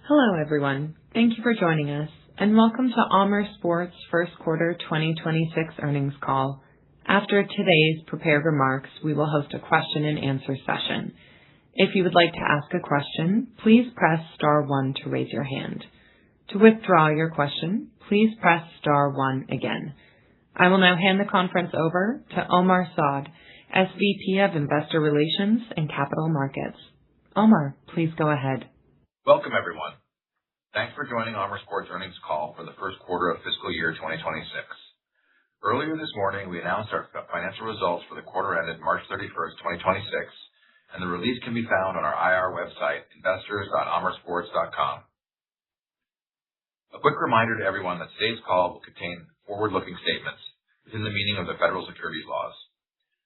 Hello, everyone. Thank you for joining us, and welcome to Amer Sports First Quarter 2026 Earnings Call. After today's prepared remarks, we will host a question and answer session. If you would like to ask a question, please press star 1 to raise your hand. To withdraw your question, please press star 1 again. I will now hand the conference over to Omar Saad, SVP of Investor Relations and Capital Markets. Omar, please go ahead. Welcome, everyone. Thanks for joining Amer Sports earnings call for the first quarter of fiscal year 2026. Earlier this morning, we announced our financial results for the quarter ended March 31st, 2026, and the release can be found on our IR website, investors.amersports.com. A quick reminder to everyone that today's call will contain forward-looking statements within the meaning of the federal securities laws.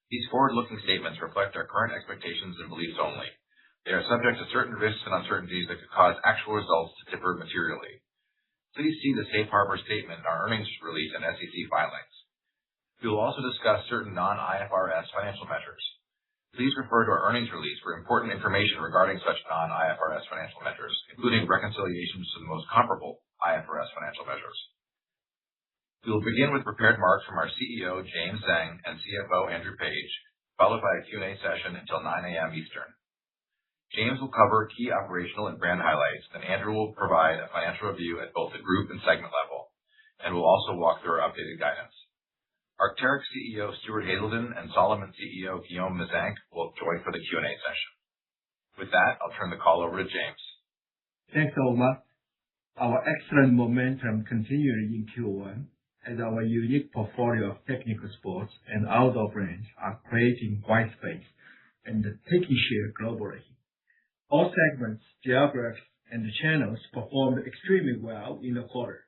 These forward-looking statements reflect our current expectations and beliefs only. They are subject to certain risks and uncertainties that could cause actual results to differ materially. Please see the safe harbor statement in our earnings release and SEC filings. We will also discuss certain non-IFRS financial measures. Please refer to our earnings release for important information regarding such non-IFRS financial measures, including reconciliations to the most comparable IFRS financial measures. We will begin with prepared remarks from our CEO, James Zheng, and CFO, Andrew Page, followed by a Q&A session until 9 a.m. Eastern. James will cover key operational and brand highlights, and Andrew will provide a financial review at both the group and segment level, and will also walk through our updated guidance. Arc'teryx CEO Stuart Haselden and Salomon CEO Guillaume Meyzenq will join for the Q&A session. With that, I'll turn the call over to James. Thanks, Omar. Our excellent momentum continued in Q1 as our unique portfolio of technical sports and outdoor brands are creating white space and taking share globally. All segments, geographies, and channels performed extremely well in the quarter,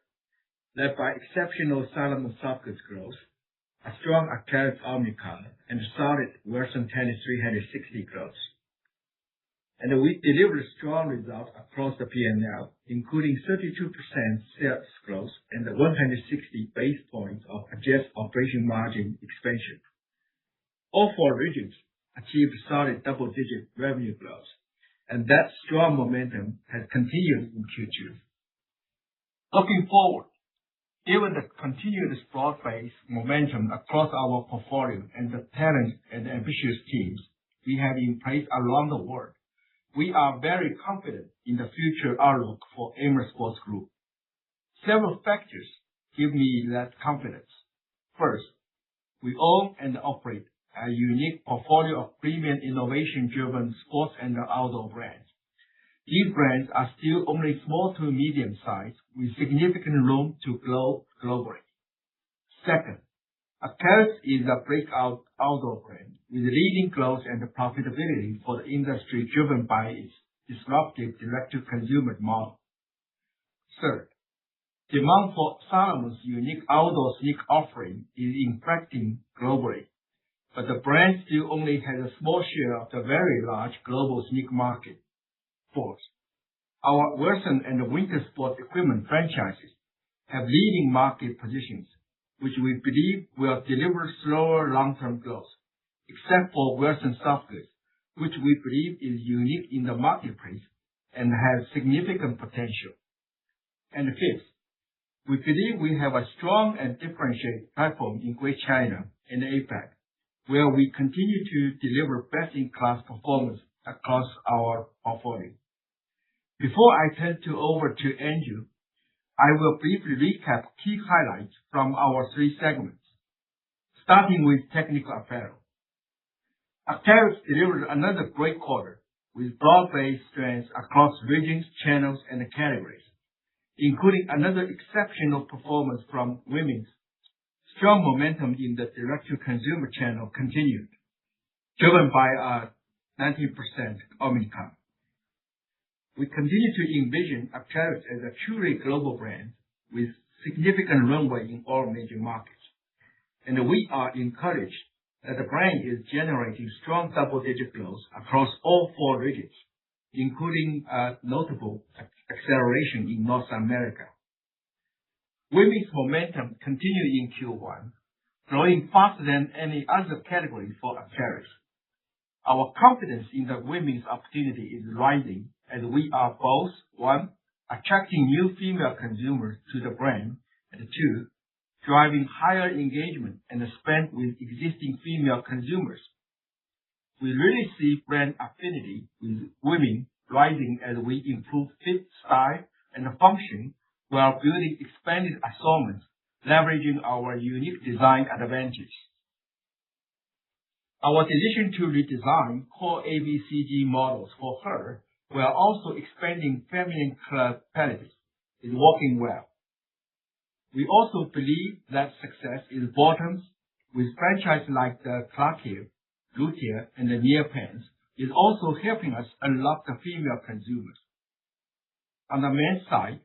led by exceptional Salomon soft goods growth, a strong Arc'teryx Omni-Color, and solid Wilson Tennis 360 growth. And we delivered strong results across the P&L, including 32% sales growth and 160 basis points of adjusted operating margin expansion. All 4 regions achieved solid double-digit revenue growth, and that strong momentum has continued in Q2. Looking forward, given the continued broad-based momentum across our portfolio and the talent and ambitious teams we have in place around the world, we are very confident in the future outlook for Amer Sports Group. Several factors give me that confidence. First, we own and operate a unique portfolio of premium innovation-driven sports and outdoor brands. These brands are still only small to medium size with significant room to grow globally. Second, Arc'teryx is a breakout outdoor brand with leading growth and profitability for the industry driven by its disruptive direct-to-consumer model. Third, demand for Salomon's unique outdoor sneaker offering is inflecting globally, but the brand still only has a small share of the very large global sneaker market. Fourth, our Wilson and winter sports equipment franchises have leading market positions, which we believe will deliver slower long-term growth, except for Wilson soft goods, which we believe is unique in the marketplace and has significant potential. And fifth, we believe we have a strong and differentiated platform in Greater China and APAC, where we continue to deliver best-in-class performance across our portfolio. Before I turn over to Andrew, I will briefly recap key highlights from our 3 segments, starting with technical apparel. Arc'teryx delivered another great quarter with broad-based strengths across regions, channels, and categories, including another exceptional performance from women's. Strong momentum in the direct-to-consumer channel continued, driven by a 19% Omni-Color. We continue to envision Arc'teryx as a truly global brand with significant runway in all major markets, and we are encouraged that the brand is generating strong double-digit growth across all 4 regions, including a notable acceleration in North America. Women's momentum continued in Q1, growing faster than any other category for Arc'teryx. Our confidence in the women's opportunity is rising as we are both, one, attracting new female consumers to the brand, and 2, driving higher engagement and spend with existing female consumers. We really see brand affinity with women rising as we improve fit, style, and function while building expanded assortments, leveraging our unique design advantage. Our decision to redesign core ABCG models for her while also expanding feminine club palettes is working well. We also believe that success is bottoms with franchises like the Clarkia, Luthier, and the Neopants is also helping us unlock the female consumers. On the men's side,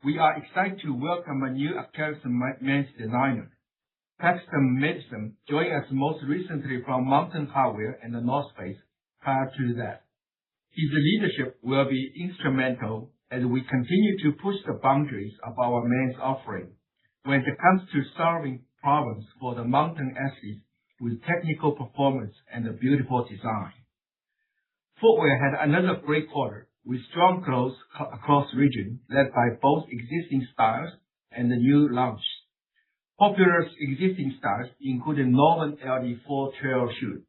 we are excited to welcome a new Arc'teryx men's designer. Paxton Madison joined us most recently from Mountain Hardwear and the North Face prior to that. His leadership will be instrumental as we continue to push the boundaries of our men's offering when it comes to solving problems for the mountain athletes with technical performance and a beautiful design. Footwear had another great quarter with strong growth across regions led by both existing styles and the new launch. Popular existing styles include Northern LD4 trail shoe,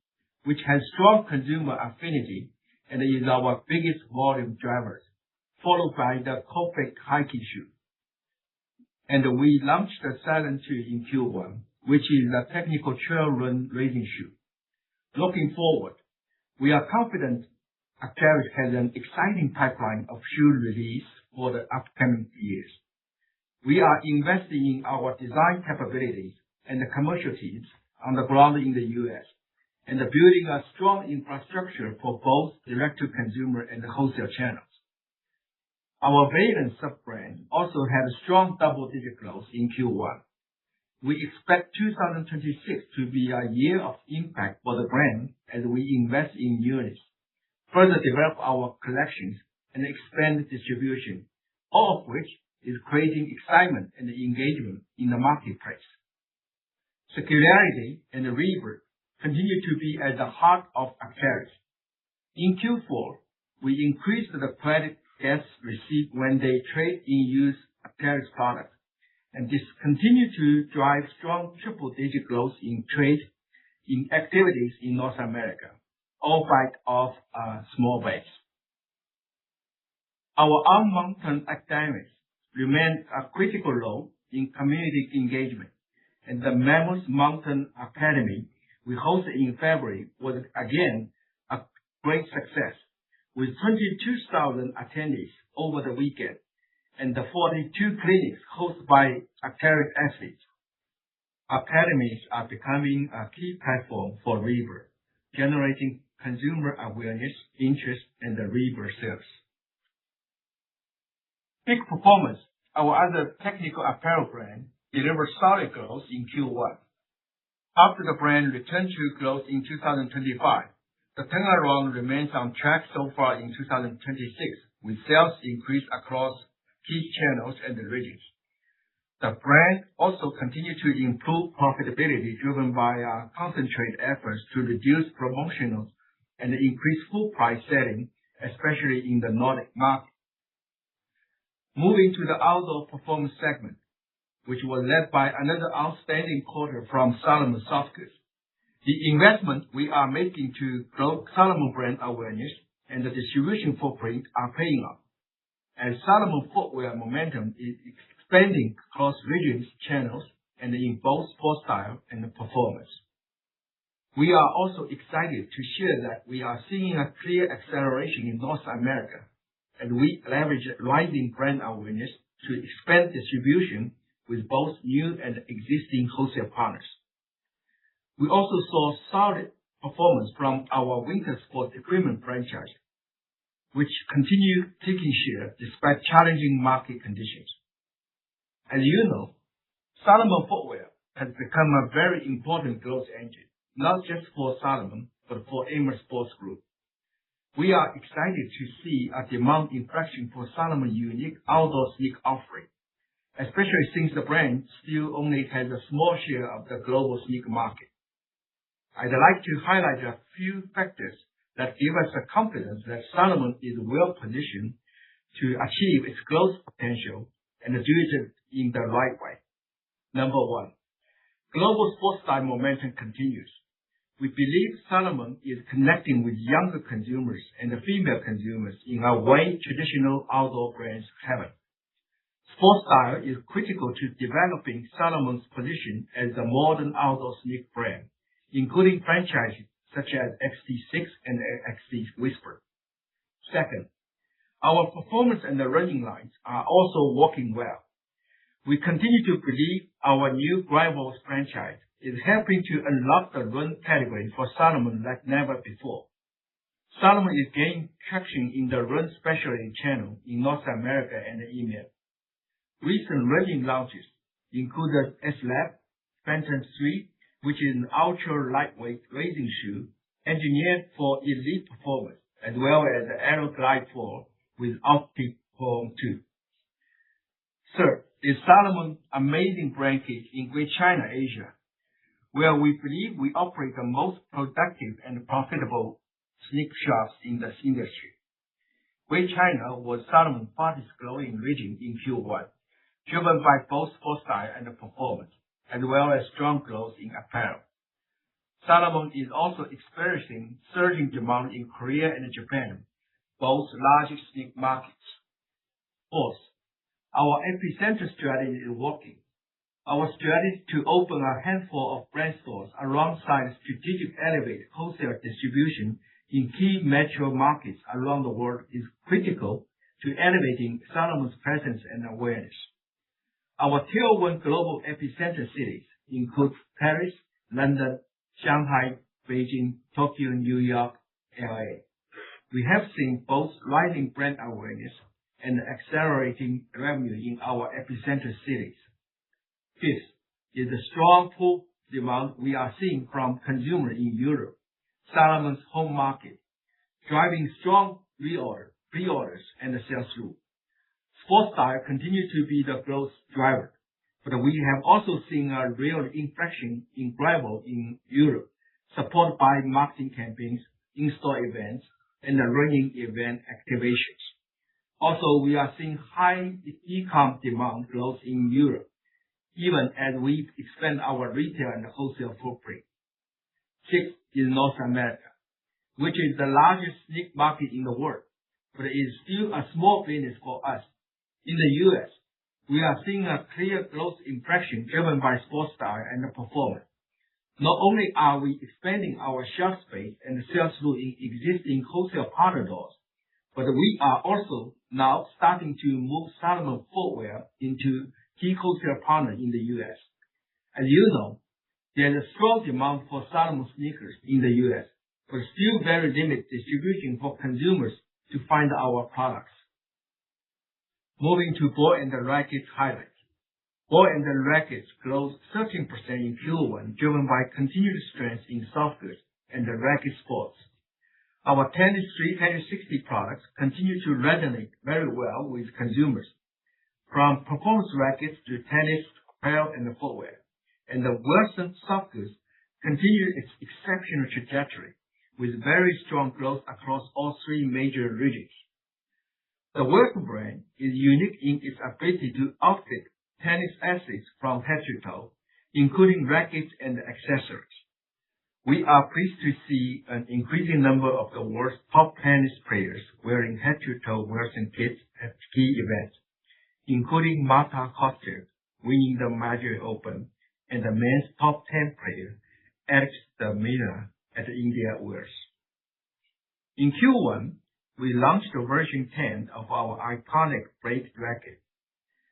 which has strong consumer affinity and is our biggest volume driver, followed by the Copic hiking shoe. And we launched the Silent 2 in Q1, which is a technical trail run racing shoe. Looking forward, we are confident Arc'teryx has an exciting pipeline of shoe release for the upcoming years. We are investing in our design capabilities and the commercial teams on the ground in the U.S. and building a strong infrastructure for both direct-to-consumer and wholesale channels. Our Valence sub-brand also had a strong double-digit growth in Q1. We expect 2026 to be a year of impact for the brand as we invest in units, further develop our collections, and expand distribution, all of which is creating excitement and engagement in the marketplace. Circularity and rebirth continue to be at the heart of Arc'teryx. In Q4, we increased the credit guests receive when they trade in used Arc'teryx products, and this continued to drive strong triple-digit growth in trade in activities in North America, albeit off a small base. Our on-mountain academics remain a critical role in community engagement, and the Mammoth Mountain Academy we hosted in February was again a great success, with 22,000 attendees over the weekend and the 42 clinics hosted by Arc'teryx athletes. Academies are becoming a key platform for rebirth, generating consumer awareness, interest, and the rebirth sales. Peak Performance, our other technical apparel brand, delivered solid growth in Q1. After the brand returned to growth in 2025, the turnaround remains on track so far in 2026, with sales increase across key channels and regions. The brand also continued to improve profitability driven by our concentrated efforts to reduce promotionals and increase full price selling, especially in the Nordic market. Moving to the outdoor performance segment, which was led by another outstanding quarter from Salomon soft goods. The investment we are making to grow Salomon brand awareness and the distribution footprint are paying off, as Salomon footwear momentum is expanding across regions, channels, and in both sport style and performance. We are also excited to share that we are seeing a clear acceleration in North America, and we leverage rising brand awareness to expand distribution with both new and existing wholesale partners. We also saw solid performance from our winter sports equipment franchise, which continued taking share despite challenging market conditions. As you know, Salomon footwear has become a very important growth engine, not just for Salomon, but for Amer Sports Group. We are excited to see a demand inflection for Salomon's unique outdoor sneaker offering, especially since the brand still only has a small share of the global sneaker market. I'd like to highlight a few factors that give us the confidence that Salomon is well positioned to achieve its growth potential and do it in the right way. Number one, global sports style momentum continues. We believe Salomon is connecting with younger consumers and female consumers in a way traditional outdoor brands haven't. Sports style is critical to developing Salomon's position as a modern outdoor sneaker brand, including franchises such as XT6 and XT Whisper. Second, our performance and the running lines are also working well. We continue to believe our new Rivals franchise is helping to unlock the run category for Salomon like never before. Salomon is gaining traction in the run specialty channel in North America and EMEA. Recent running launches include the S-Lab Phantom 3, which is an ultra-lightweight racing shoe engineered for elite performance, as well as the Aero Glide 4 with Optic Form 2. Third is Salomon Amazing Brand Kit in Greater China, Asia, where we believe we operate the most productive and profitable sneaker shops in this industry. Greater China was Salomon's fastest growing region in Q1, driven by both sports style and performance, as well as strong growth in apparel. Salomon is also experiencing surging demand in Korea and Japan, both large sneaker markets. Fourth, our epicenter strategy is working. Our strategy to open a handful of brand stores alongside strategic elevated wholesale distribution in key metro markets around the world is critical to elevating Salomon's presence and awareness. Our Tier 1 global epicenter cities include Paris, London, Shanghai, Beijing, Tokyo, New York, LA. We have seen both rising brand awareness and accelerating revenue in our epicenter cities. Fifth is the strong pull demand we are seeing from consumers in Europe, Salomon's home market, driving strong pre-orders and sales through. Sports style continues to be the growth driver, but we have also seen a real inflection in Rival in Europe, supported by marketing campaigns, in-store events, and the running event activations. Also, we are seeing high e-com demand growth in Europe, even as we expand our retail and wholesale footprint. Sixth is North America, which is the largest sneaker market in the world, but it is still a small business for us. In the U.S., we are seeing a clear growth inflection driven by sports style and performance. Not only are we expanding our shelf space and sales through in existing wholesale partner doors, but we are also now starting to move Salomon footwear into key wholesale partners in the U.S. As you know, there is a strong demand for Salomon sneakers in the U.S., but still very limited distribution for consumers to find our products. Moving to ball and racket highlights. Ball and rackets grew 13% in Q1, driven by continued strength in soft goods and the racket sports. Our Tennis 360 products continue to resonate very well with consumers, from performance rackets to tennis, apparel, and footwear. And the Wilson soft goods continue its exceptional trajectory, with very strong growth across all three major regions. The Wilson brand is unique in its ability to outfit tennis athletes from head to toe, including rackets and accessories. We are pleased to see an increasing number of the world's top tennis players wearing head-to-toe Wilson kits at key events, including Marta Kostyuk winning the Madrid Open and the men's top 10 player, Alex de Minaur, at the India Wells. In Q1, we launched the version 10 of our iconic Braid racket.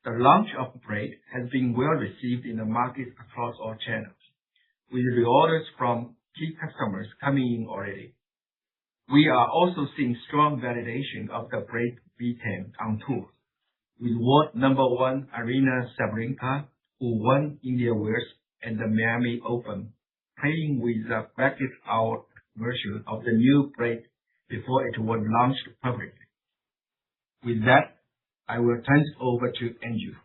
The launch of Braid has been well received in the market across all channels, with reorders from key customers coming in already. We are also seeing strong validation of the Braid V10 on tour, with world #1 Arena Sabalenka, who won India Wells and the Miami Open, playing with the bracket-out version of the new Braid before it was launched publicly. With that, I will turn it over to Andrew.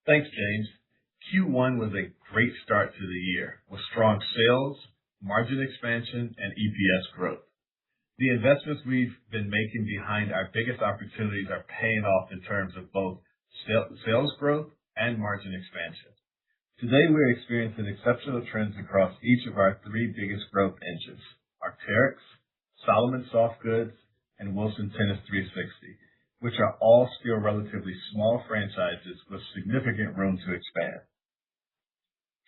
Thanks, James. Q1 was a great start to the year with strong sales, margin expansion, and EPS growth. The investments we've been making behind our biggest opportunities are paying off in terms of both sales growth and margin expansion. Today, we're experiencing exceptional trends across each of our three biggest growth engines: Arc'teryx, Salomon Soft Goods, and Wilson Tennis 360, which are all still relatively small franchises with significant room to expand.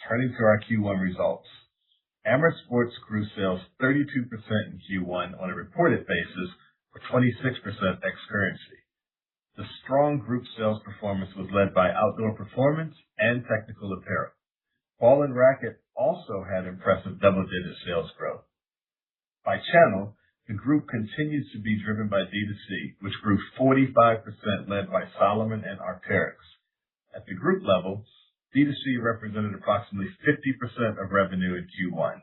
Turning to our Q1 results. Amer Sports grew sales 32% in Q1 on a reported basis, or 26% ex-currency. The strong group sales performance was led by outdoor performance and technical apparel. Ball and racket also had impressive double-digit sales growth. By channel, the group continues to be driven by D2C, which grew 45%, led by Salomon and Arc'teryx. At the group level, D2C represented approximately 50% of revenue in Q1.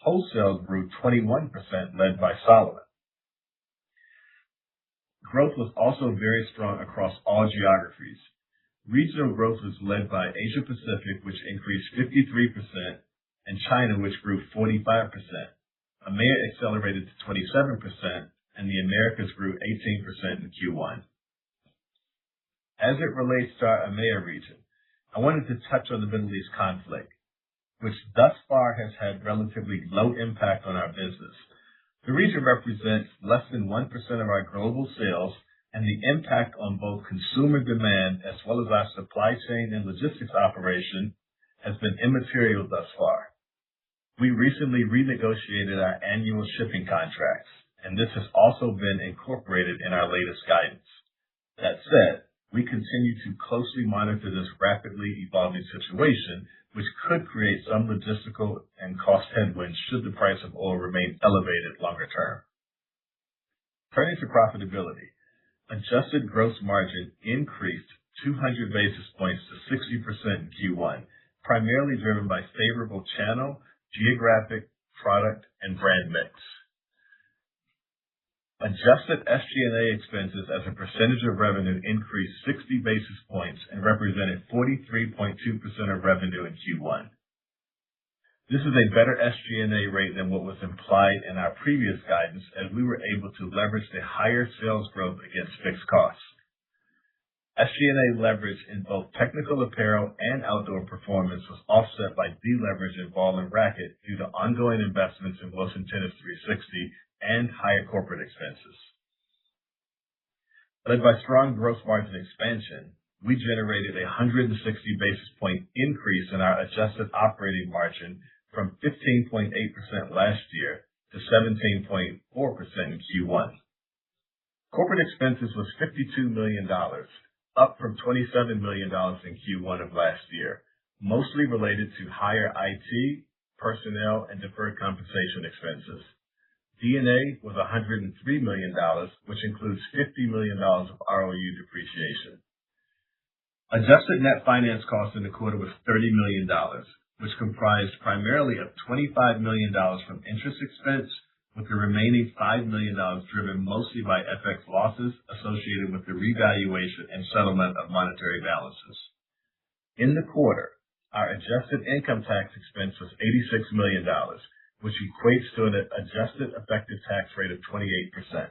Wholesale grew 21%, led by Salomon. Growth was also very strong across all geographies. Regional growth was led by Asia Pacific, which increased 53%, and China, which grew 45%. Amer accelerated to 27%, and the Americas grew 18% in Q1. As it relates to our Amer region, I wanted to touch on the Middle East conflict, which thus far has had relatively low impact on our business. The region represents less than 1% of our global sales, and the impact on both consumer demand as well as our supply chain and logistics operation has been immaterial thus far. We recently renegotiated our annual shipping contracts, and this has also been incorporated in our latest guidance. That said, we continue to closely monitor this rapidly evolving situation, which could create some logistical and cost headwinds should the price of oil remain elevated longer term. Turning to profitability, adjusted gross margin increased 200 basis points to 60% in Q1, primarily driven by favorable channel, geographic, product, and brand mix. Adjusted SG&A expenses as a percentage of revenue increased 60 basis points and represented 43.2% of revenue in Q1. This is a better SG&A rate than what was implied in our previous guidance, as we were able to leverage the higher sales growth against fixed costs. SG&A leverage in both technical apparel and outdoor performance was offset by deleverage in ball and racket due to ongoing investments in Wilson Tennis 360 and higher corporate expenses. Led by strong gross margin expansion, we generated a 160 basis point increase in our adjusted operating margin from 15.8% last year to 17.4% in Q1. Corporate expenses was $52 million, up from $27 million in Q1 of last year, mostly related to higher IT, personnel, and deferred compensation expenses. D&A was $103 million, which includes $50 million of ROU depreciation. Adjusted net finance costs in the quarter was $30 million, which comprised primarily of $25 million from interest expense, with the remaining $5 million driven mostly by FX losses associated with the revaluation and settlement of monetary balances. In the quarter, our adjusted income tax expense was $86 million, which equates to an adjusted effective tax rate of 28%.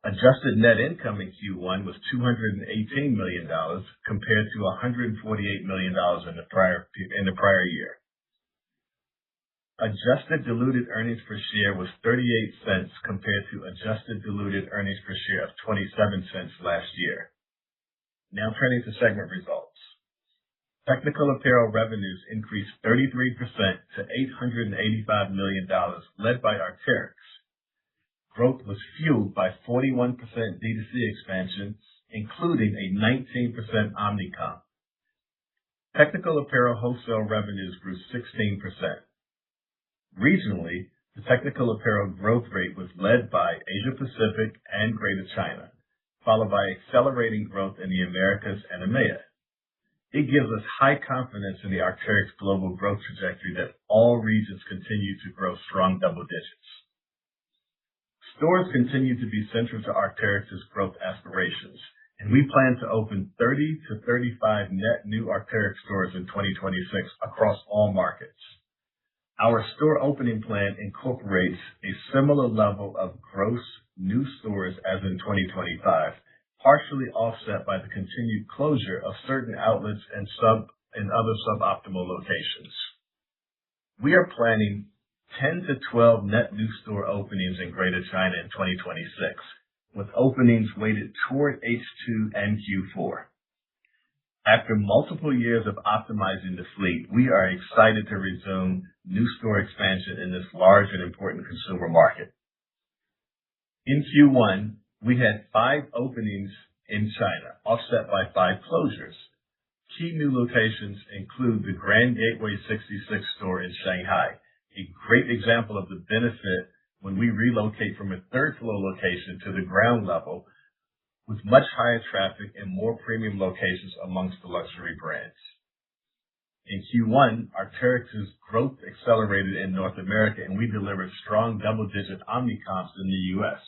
Adjusted net income in Q1 was $218 million compared to $148 million in the prior year. Adjusted diluted earnings per share was 38 cents compared to adjusted diluted earnings per share of 27 cents last year. Now turning to segment results. Technical apparel revenues increased 33% to $885 million, led by Arc'teryx. Growth was fueled by 41% D2C expansion, including a 19% omni-comp. Technical apparel wholesale revenues grew 16%. Regionally, the technical apparel growth rate was led by Asia Pacific and Greater China, followed by accelerating growth in the Americas and EMEA. It gives us high confidence in the Arc'teryx global growth trajectory that all regions continue to grow strong double digits. Stores continue to be central to Arc'teryx's growth aspirations, and we plan to open 30 to 35 net new Arc'teryx stores in 2026 across all markets. Our store opening plan incorporates a similar level of gross new stores as in 2025, partially offset by the continued closure of certain outlets and other suboptimal locations. We are planning 10 to 12 net new store openings in Greater China in 2026, with openings weighted toward H2 and Q4. After multiple years of optimizing the fleet, we are excited to resume new store expansion in this large and important consumer market. In Q1, we had 5 openings in China, offset by 5 closures. Key new locations include the Grand Gateway 66 store in Shanghai, a great example of the benefit when we relocate from a third-floor location to the ground level, with much higher traffic and more premium locations amongst the luxury brands. In Q1, Arc'teryx's growth accelerated in North America, and we delivered strong double-digit omni-comps in the U.S.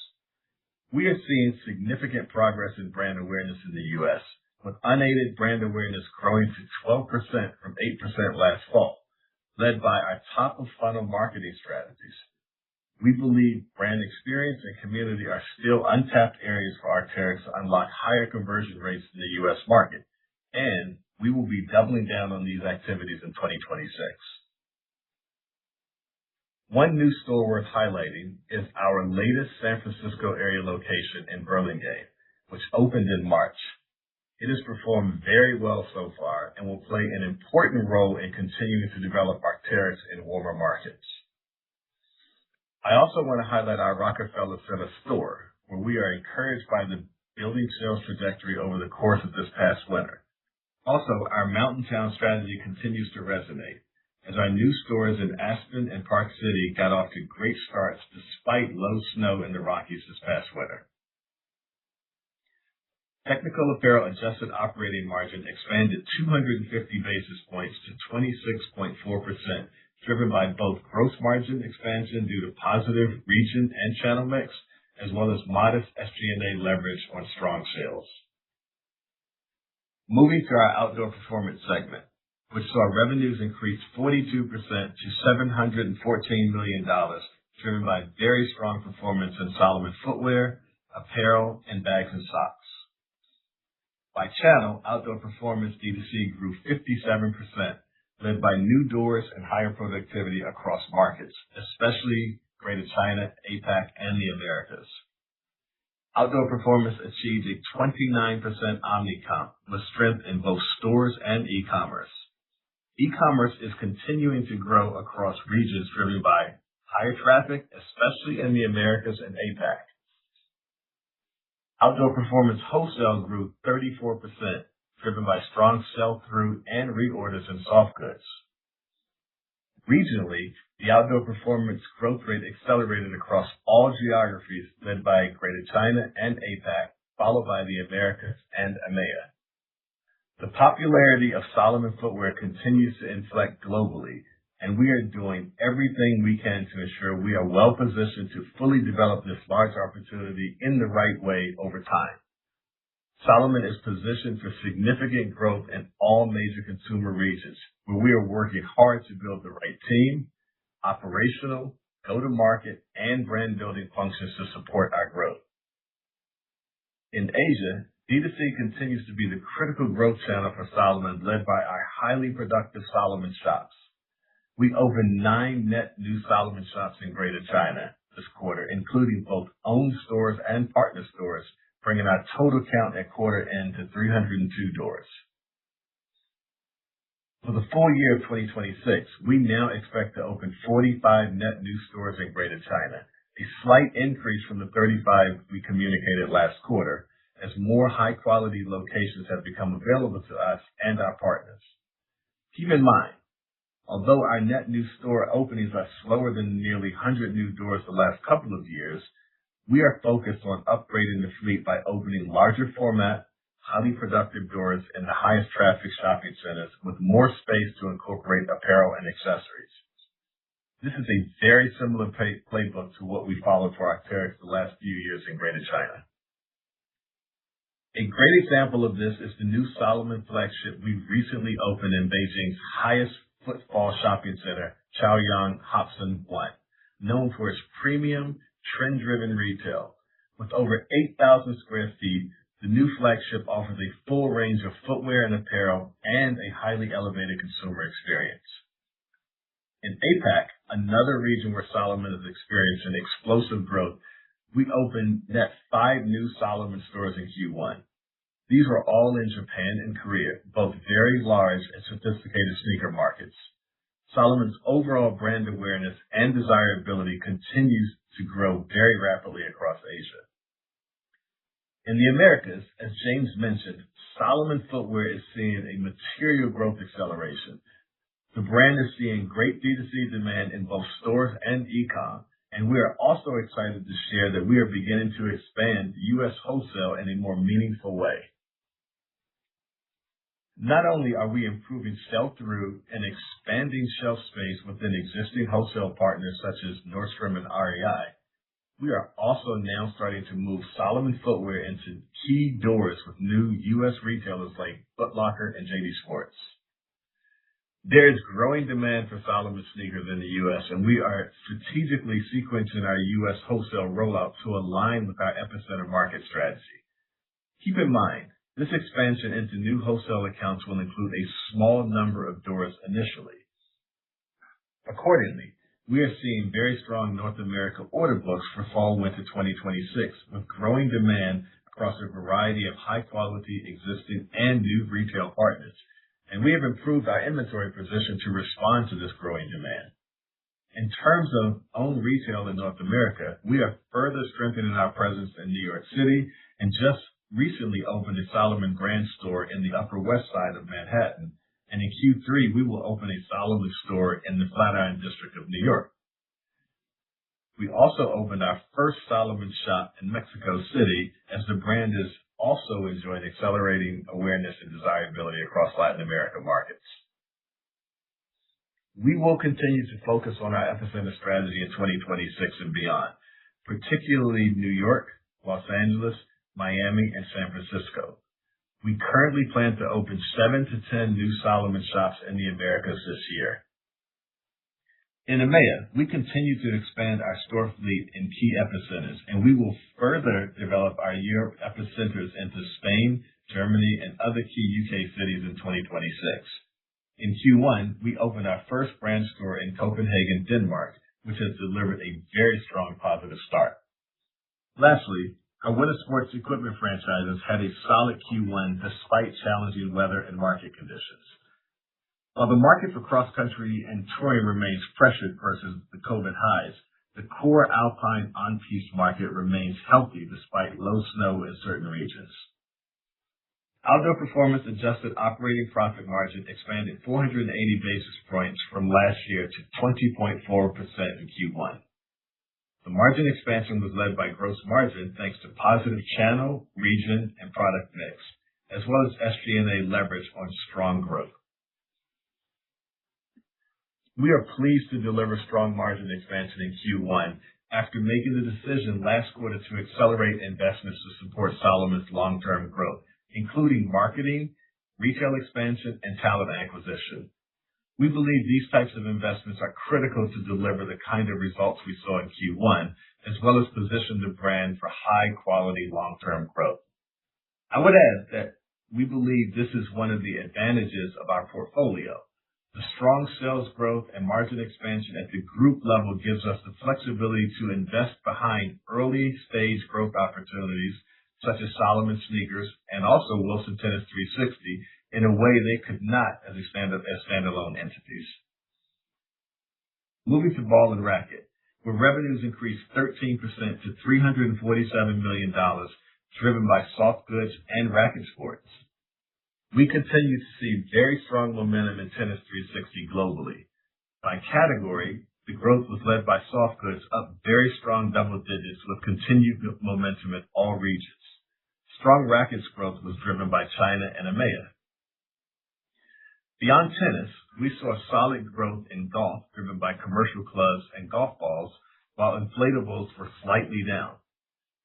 We are seeing significant progress in brand awareness in the U.S., with unaided brand awareness growing to 12% from 8% last fall, led by our top-of-funnel marketing strategies. We believe brand experience and community are still untapped areas for Arc'teryx to unlock higher conversion rates in the U.S. market, and we will be doubling down on these activities in 2026. One new store worth highlighting is our latest San Francisco area location in Burlingame, which opened in March. It has performed very well so far and will play an important role in continuing to develop Arc'teryx in warmer markets. I also want to highlight our Rockefeller Center store, where we are encouraged by the building sales trajectory over the course of this past winter. Also, our Mountain Town strategy continues to resonate, as our new stores in Aspen and Park City got off to great starts despite low snow in the Rockies this past winter. Technical apparel adjusted operating margin expanded 250 basis points to 26.4%, driven by both gross margin expansion due to positive region and channel mix, as well as modest SG&A leverage on strong sales. Moving to our Outdoor Performance segment, which saw revenues increase 42% to $714 million, driven by very strong performance in Salomon footwear, apparel, and bags and socks. By channel, Outdoor Performance D2C grew 57%, led by new doors and higher productivity across markets, especially Greater China, APAC, and the Americas. Outdoor Performance achieved a 29% omni-comp, with strength in both stores and e-commerce. E-commerce is continuing to grow across regions driven by higher traffic, especially in the Americas and APAC. Outdoor Performance wholesale grew 34%, driven by strong sell-through and reorders in soft goods. Regionally, the Outdoor Performance growth rate accelerated across all geographies, led by Greater China and APAC, followed by the Americas and EMEA. The popularity of Salomon footwear continues to inflect globally, and we are doing everything we can to ensure we are well positioned to fully develop this large opportunity in the right way over time. Salomon is positioned for significant growth in all major consumer regions, where we are working hard to build the right team, operational, go-to-market, and brand-building functions to support our growth. In Asia, D2C continues to be the critical growth channel for Salomon, led by our highly productive Salomon shops. We opened 9 net new Salomon shops in Greater China this quarter, including both owned stores and partner stores, bringing our total count at quarter end to 302 doors. For the full year of 2026, we now expect to open 45 net new stores in Greater China, a slight increase from the 35 we communicated last quarter, as more high-quality locations have become available to us and our partners. Keep in mind, although our net new store openings are slower than nearly 100 new doors the last couple of years, we are focused on upgrading the fleet by opening larger format, highly productive doors in the highest traffic shopping centers with more space to incorporate apparel and accessories. This is a very similar playbook to what we followed for Arc'teryx the last few years in Greater China. A great example of this is the new Salomon flagship we recently opened in Beijing's highest footfall shopping center, Chaoyang Hopson 1, known for its premium, trend-driven retail. With over 8,000 square feet, the new flagship offers a full range of footwear and apparel and a highly elevated consumer experience. In APAC, another region where Salomon is experiencing explosive growth, we opened net 5 new Salomon stores in Q1. These were all in Japan and Korea, both very large and sophisticated sneaker markets. Salomon's overall brand awareness and desirability continues to grow very rapidly across Asia. In the Americas, as James mentioned, Salomon footwear is seeing a material growth acceleration. The brand is seeing great D2C demand in both stores and e-com, and we are also excited to share that we are beginning to expand U.S. wholesale in a more meaningful way. Not only are we improving sell-through and expanding shelf space within existing wholesale partners such as Nordstrom and REI, we are also now starting to move Salomon footwear into key doors with new U.S. retailers like Foot Locker and JD Sports. There is growing demand for Salomon sneakers in the U.S., and we are strategically sequencing our U.S. wholesale rollout to align with our epicenter market strategy. Keep in mind, this expansion into new wholesale accounts will include a small number of doors initially. Accordingly, we are seeing very strong North America order books for fall/winter 2026, with growing demand across a variety of high-quality existing and new retail partners, and we have improved our inventory position to respond to this growing demand. In terms of own retail in North America, we are further strengthening our presence in New York City and just recently opened a Salomon brand store in the Upper West Side of Manhattan, and in Q3 we will open a Salomon store in the Flatiron District of New York. We also opened our first Salomon shop in Mexico City, as the brand is also enjoying accelerating awareness and desirability across Latin America markets. We will continue to focus on our epicenter strategy in 2026 and beyond, particularly New York, Los Angeles, Miami, and San Francisco. We currently plan to open 7 to 10 new Salomon shops in the Americas this year. In EMEA, we continue to expand our store fleet in key epicenters, and we will further develop our Europe epicenters into Spain, Germany, and other key UK cities in 2026. In Q1, we opened our first brand store in Copenhagen, Denmark, which has delivered a very strong positive start. Lastly, our winter sports equipment franchises had a solid Q1 despite challenging weather and market conditions. While the market for cross-country and touring remains pressured versus the COVID highs, the core alpine on-piste market remains healthy despite low snow in certain regions. Outdoor performance adjusted operating profit margin expanded 480 basis points from last year to 20.4% in Q1. The margin expansion was led by gross margin thanks to positive channel, region, and product mix, as well as SG&A leverage on strong growth. We are pleased to deliver strong margin expansion in Q1 after making the decision last quarter to accelerate investments to support Salomon's long-term growth, including marketing, retail expansion, and talent acquisition. We believe these types of investments are critical to deliver the kind of results we saw in Q1, as well as position the brand for high-quality long-term growth. I would add that we believe this is one of the advantages of our portfolio. The strong sales growth and margin expansion at the group level gives us the flexibility to invest behind early-stage growth opportunities, such as Salomon sneakers and also Wilson Tennis 360, in a way they could not as standalone entities. Moving to ball and racket, where revenues increased 13% to $347 million, driven by soft goods and racket sports. We continue to see very strong momentum in Tennis 360 globally. By category, the growth was led by soft goods, up very strong double digits with continued momentum in all regions. Strong rackets growth was driven by China and EMEA. Beyond tennis, we saw solid growth in golf driven by commercial clubs and golf balls, while inflatables were slightly down.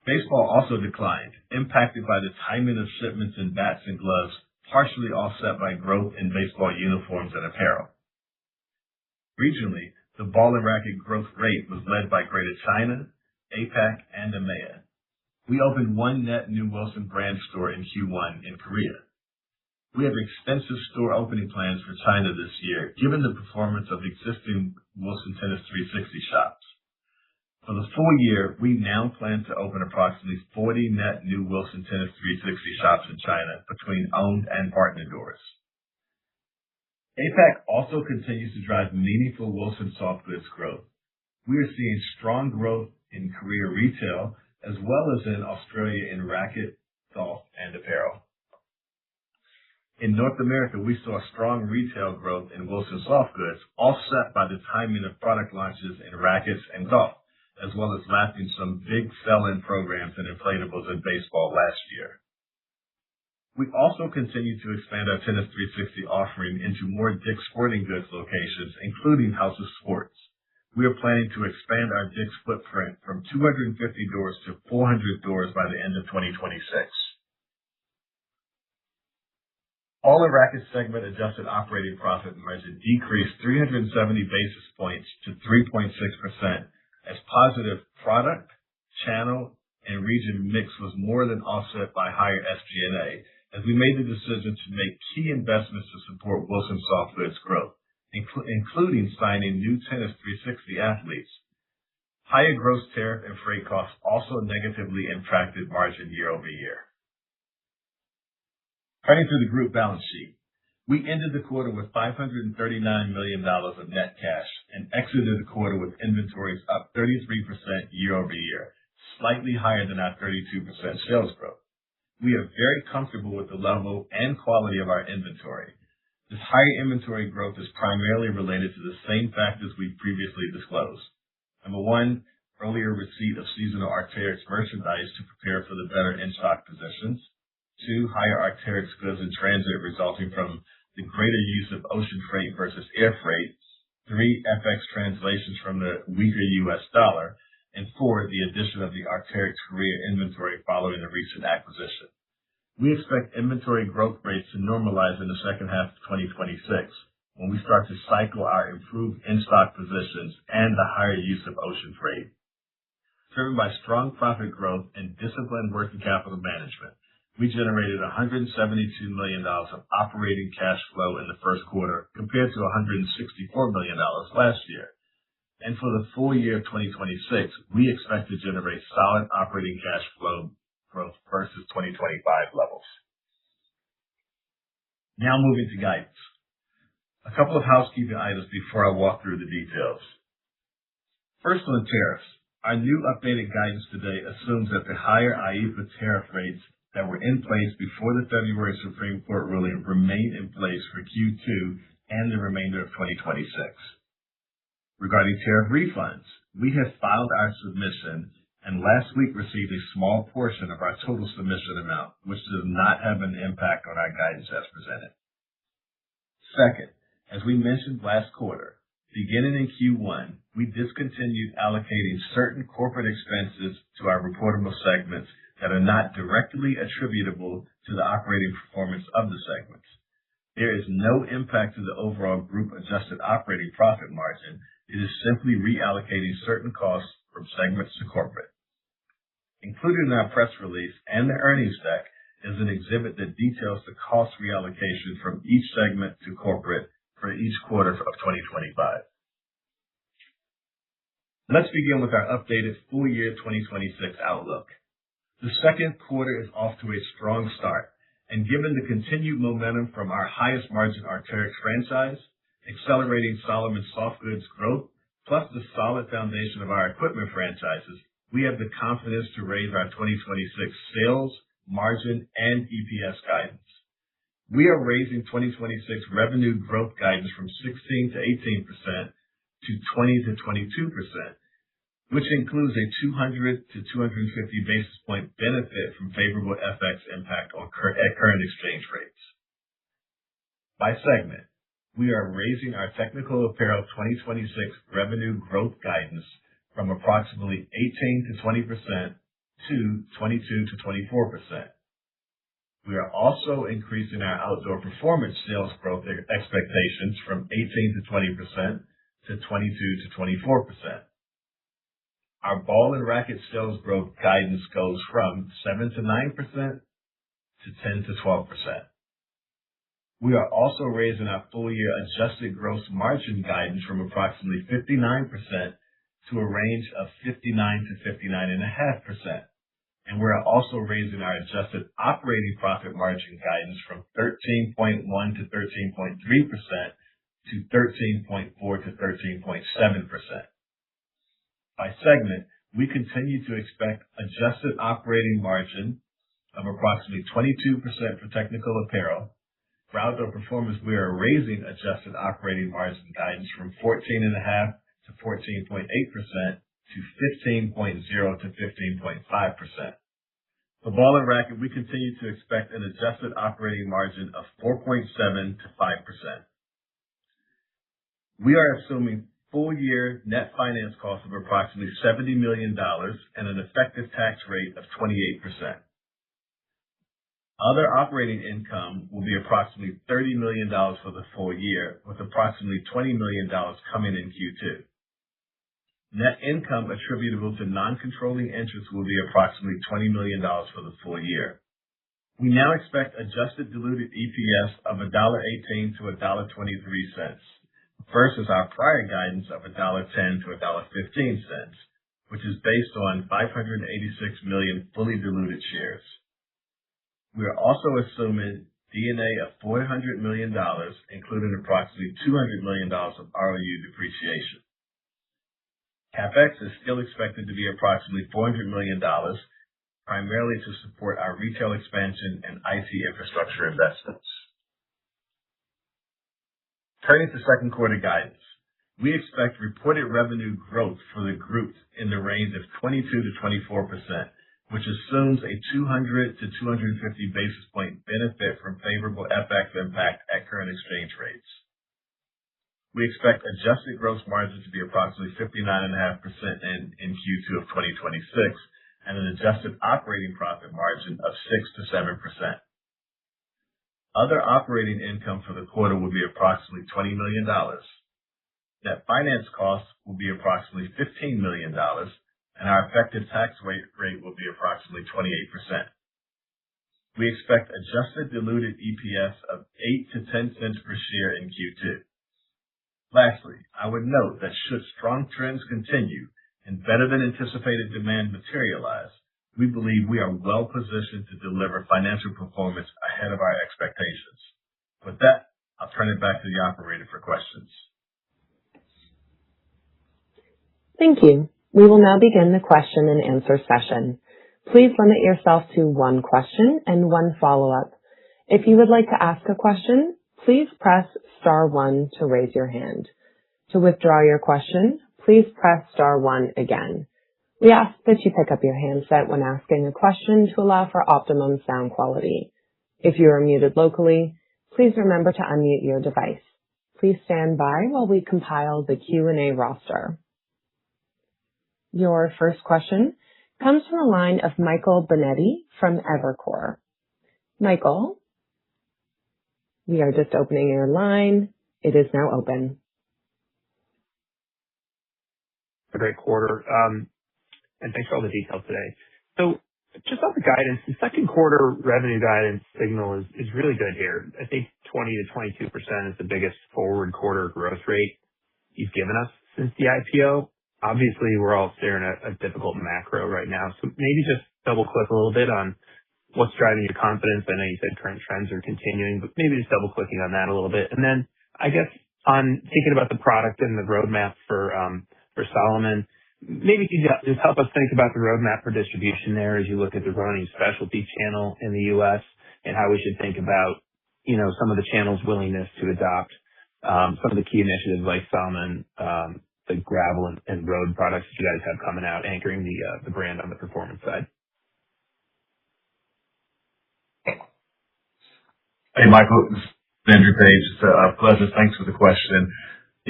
Baseball also declined, impacted by the timing of shipments in bats and gloves, partially offset by growth in baseball uniforms and apparel. Regionally, the ball and racket growth rate was led by Greater China, APAC, and EMEA. We opened one net new Wilson brand store in Q1 in Korea. We have extensive store opening plans for China this year, given the performance of existing Wilson Tennis 360 shops. For the full year, we now plan to open approximately 40 net new Wilson Tennis 360 shops in China between owned and partner doors. APAC also continues to drive meaningful Wilson soft goods growth. We are seeing strong growth in Korea retail as well as in Australia in racket, golf, and apparel. In North America, we saw strong retail growth in Wilson soft goods, offset by the timing of product launches in rackets and golf, as well as lapping some big sell-in programs in inflatables and baseball last year. We also continue to expand our Tennis 360 offering into more Dick's Sporting Goods locations, including House of Sports. We are planning to expand our Dick's footprint from 250 doors to 400 doors by the end of 2026. Ball and racket segment adjusted operating profit margin decreased 370 basis points to 3.6% as positive product, channel, and region mix was more than offset by higher SG&A as we made the decision to make key investments to support Wilson soft goods growth, including signing new Tennis 360 athletes. Higher gross tariff and freight costs also negatively impacted margin year over year. Turning to the group balance sheet, we ended the quarter with $539 million of net cash and exited the quarter with inventories up 33% year over year, slightly higher than our 32% sales growth. We are very comfortable with the level and quality of our inventory. This higher inventory growth is primarily related to the same factors we previously disclosed. Number one, earlier receipt of seasonal Arc'teryx merchandise to prepare for the better in-stock positions. 2, higher Arc'teryx goods in transit resulting from the greater use of ocean freight versus air freight. 3, FX translations from the weaker U.S. dollar. And 4, the addition of the Arc'teryx Korea inventory following the recent acquisition. We expect inventory growth rates to normalize in the second half of 2026 when we start to cycle our improved in-stock positions and the higher use of ocean freight. Driven by strong profit growth and disciplined working capital management, we generated $172 million of operating cash flow in the first quarter compared to $164 million last year. And for the full year of 2026, we expect to generate solid operating cash flow growth versus 2025 levels. Now moving to guidance. A couple of housekeeping items before I walk through the details. First on tariffs. Our new updated guidance today assumes that the higher IEEPA tariff rates that were in place before the February Supreme Court ruling remain in place for Q2 and the remainder of 2026. Regarding tariff refunds, we have filed our submission and last week received a small portion of our total submission amount, which does not have an impact on our guidance as presented. Second, as we mentioned last quarter, beginning in Q1, we discontinued allocating certain corporate expenses to our reportable segments that are not directly attributable to the operating performance of the segments. There is no impact to the overall group adjusted operating profit margin. It is simply reallocating certain costs from segments to corporate. Included in our press release and the earnings deck is an exhibit that details the cost reallocation from each segment to corporate for each quarter of 2025. Let's begin with our updated full year 2026 outlook. The second quarter is off to a strong start, and given the continued momentum from our highest margin Arc'teryx franchise, accelerating Salomon soft goods growth, plus the solid foundation of our equipment franchises, we have the confidence to raise our 2026 sales, margin, and EPS guidance. We are raising 2026 revenue growth guidance from 16 to 18% to 20 to 22%. Which includes a 200 to 250 basis point benefit from favorable FX impact at current exchange rates. By segment, we are raising our technical apparel 2026 revenue growth guidance from approximately 18 to 20% to 22 to 24%. We are also increasing our outdoor performance sales growth expectations from 18 to 20% to 22 to 24%. Our ball and racket sales growth guidance goes from 7 to 9% to 10 to 12%. We are also raising our full-year adjusted gross margin guidance from approximately 59% to a range of 59 to 59.5%. And we're also raising our adjusted operating profit margin guidance from 13.1 to 13.3% to 13.4 to 13.7%. By segment, we continue to expect adjusted operating margin of approximately 22% for technical apparel. For outdoor performance, we are raising adjusted operating margin guidance from 14.5 to 14.8% to 15.0 to 15.5%. For ball and racket, we continue to expect an adjusted operating margin of 4.7 to 5%. We are assuming full-year net finance costs of approximately $70 million and an effective tax rate of 28%. Other operating income will be approximately $30 million for the full year, with approximately $20 million coming in Q2. Net income attributable to non-controlling interests will be approximately $20 million for the full year. We now expect adjusted diluted EPS of $1.18 to $1.23 versus our prior guidance of $1.10 to $1.15, which is based on 586 million fully diluted shares. We are also assuming D&A of $400 million, including approximately $200 million of ROU depreciation. CapEx is still expected to be approximately $400 million, primarily to support our retail expansion and IT infrastructure investments. Turning to second quarter guidance, we expect reported revenue growth for the group in the range of 22 to 24%, which assumes a 200 to 250 basis point benefit from favorable FX impact at current exchange rates. We expect adjusted gross margin to be approximately 59.5% in Q2 of 2026 and an adjusted operating profit margin of 6 to 7%. Other operating income for the quarter will be approximately $20 million. Net finance costs will be approximately $15 million, and our effective tax rate will be approximately 28%. We expect adjusted diluted EPS of 8 to 10 cents per share in Q2. Lastly, I would note that should strong trends continue and better than anticipated demand materialize, we believe we are well positioned to deliver financial performance ahead of our expectations. With that, I'll turn it back to the operator for questions. Thank you. We will now begin the question and answer session. Please limit yourself to one question and one follow-up. If you would like to ask a question, please press star 1 to raise your hand. To withdraw your question, please press star 1 again. We ask that you pick up your handset when asking a question to allow for optimum sound quality. If you are muted locally, please remember to unmute your device. Please stand by while we compile the Q&A roster. Your first question comes from the line of Michael Binetti from Evercore. Michael, we are just opening your line. It is now open. A great quarter, and thanks for all the details today. So just on the guidance, the second quarter revenue guidance signal is really good here. I think 20 to 22% is the biggest forward quarter growth rate you've given us since the IPO. Obviously, we're all staring at a difficult macro right now, so maybe just double click a little bit on what's driving your confidence. I know you said current trends are continuing, but maybe just double clicking on that a little bit. And then I guess on thinking about the product and the roadmap for Salomon, maybe you could just help us think about the roadmap for distribution there as you look at the running specialty channel in the U.S. and how we should think about, some of the channel's willingness to adopt some of the key initiatives like Salomon, the gravel and road products that you guys have coming out, anchoring the brand on the performance side. Hey, Michael, this is Andrew Page. It's a pleasure. Thanks for the question.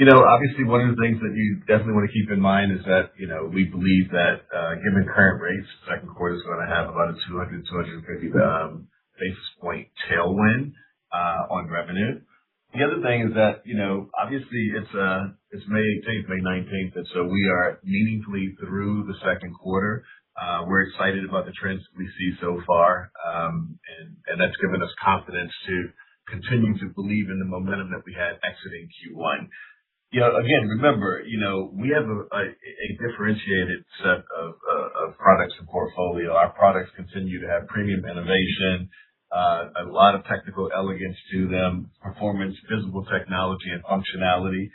Obviously, one of the things that you definitely want to keep in mind is that, we believe that given current rates, the second quarter is going to have about a 200, 250 basis point tailwind on revenue. The other thing is that, obviously it's May 18th, May 19th, and so we are meaningfully through the second quarter. We're excited about the trends we see so far, and that's given us confidence to continue to believe in the momentum that we had exiting Q1. Again, remember, we have a differentiated set of products and portfolio. Our products continue to have premium innovation, a lot of technical elegance to them, performance, visible technology, and functionality,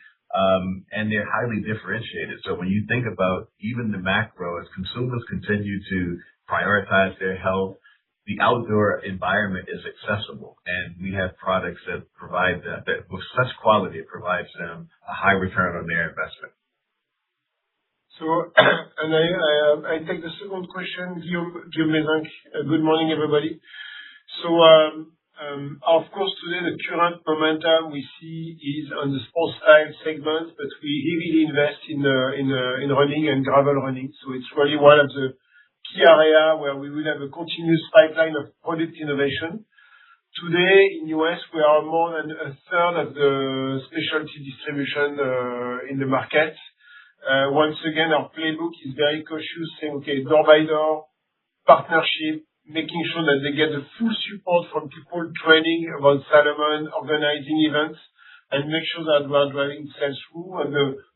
and they're highly differentiated. So when you think about even the macro, as consumers continue to prioritize their health, the outdoor environment is accessible, and we have products that provide that with such quality, it provides them a high return on their investment. So, and I take the second question, Guillaume Mézenc. Good morning, everybody. So, of course, today the current momentum we see is on the sports style segment, but we heavily invest in running and gravel running. So it's really one of the key area where we will have a continuous pipeline of product innovation. Today in US, we are more than a third of the specialty distribution in the market. Once again, our playbook is very cautious, saying, okay, door by door, partnership, making sure that they get the full support from people training about Salomon, organizing events, and make sure that we are driving sales through. And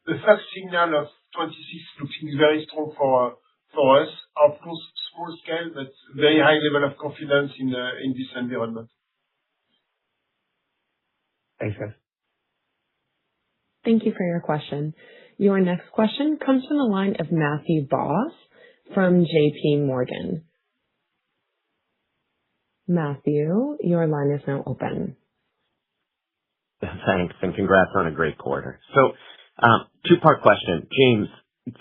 the first signal of 26 looking very strong for us. Of course, small scale, but very high level of confidence in this environment. Thanks, guys. Thank you for your question. Your next question comes from the line of Matthew Boss from JP Morgan. Matthew, your line is now open. Thanks, and congrats on a great quarter. So, two-part question. James,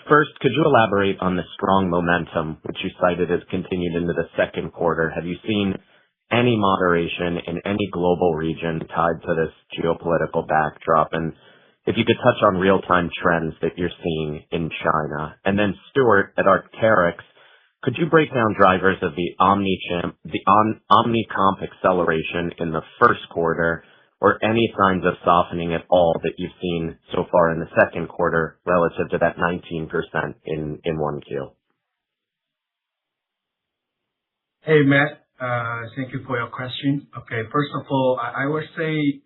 first, could you elaborate on the strong momentum which you cited has continued into the second quarter? Have you seen any moderation in any global region tied to this geopolitical backdrop? And if you could touch on real-time trends that you're seeing in China. And then, Stuart, at Arc'teryx, could you break down drivers of the omni-comp acceleration in the first quarter, or any signs of softening at all that you've seen so far in the second quarter relative to that 19% in 1Q? Hey, Matt. Thank you for your question. Okay, first of all, I would say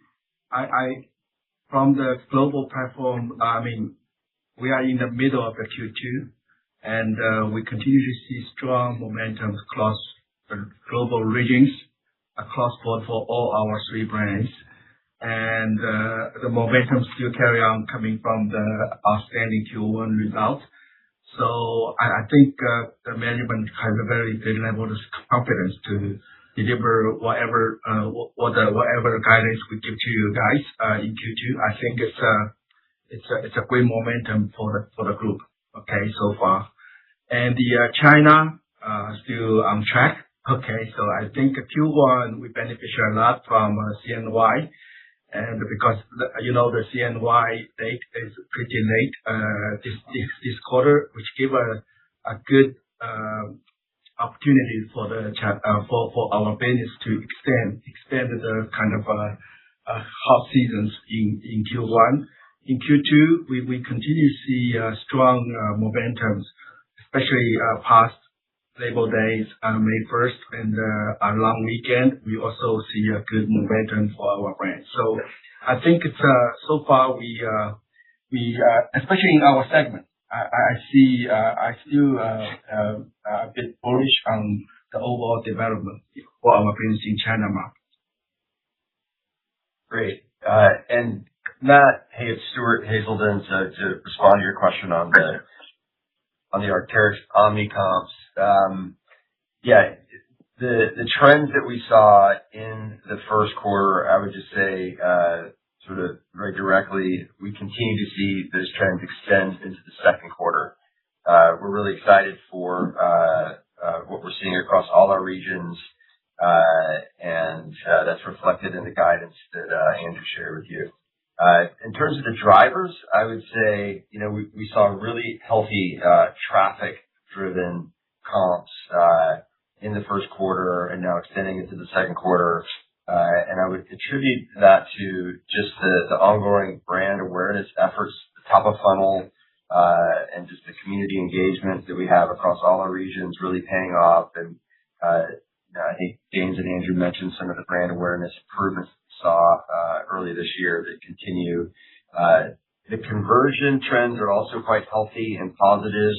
from the global platform, we are in the middle of the Q2, and we continue to see strong momentum across the global regions, across board for all our three brands. And the momentum still carry on coming from the outstanding Q1 results. So I think the management has a very good level of confidence to deliver whatever guidance we give to you guys in Q2. I think it's a great momentum for the group. Okay, so far. And the China still on track. Okay, so I think Q1 we benefited a lot from CNY. And because the CNY date is pretty late this quarter, which give a good opportunity for our business to extend the kind of hot seasons in Q1. In Q2, we continue to see strong momentums, especially past Labor Days on May 1st and a long weekend. We also see a good momentum for our brand. So I think it's so far we especially in our segment, I still a bit bullish on the overall development for our business in China market. Great. And Matt, hey, it's Stuart Hazelden to respond to your question on the Arc'teryx omni comps. The trends that we saw in the first quarter, I would just say, sort of very directly, we continue to see those trends extend into the second quarter. We're really excited for what we're seeing across all our regions, and that's reflected in the guidance that Andrew shared with you. In terms of the drivers, I would say, we saw really healthy traffic-driven comps in the first quarter and now extending into the second quarter. And would attribute that to just the ongoing brand awareness efforts, the top of funnel, and just the community engagement that we have across all our regions really paying off. And I think James and Andrew mentioned some of the brand awareness improvements we saw early this year that continue. The conversion trends are also quite healthy and positive.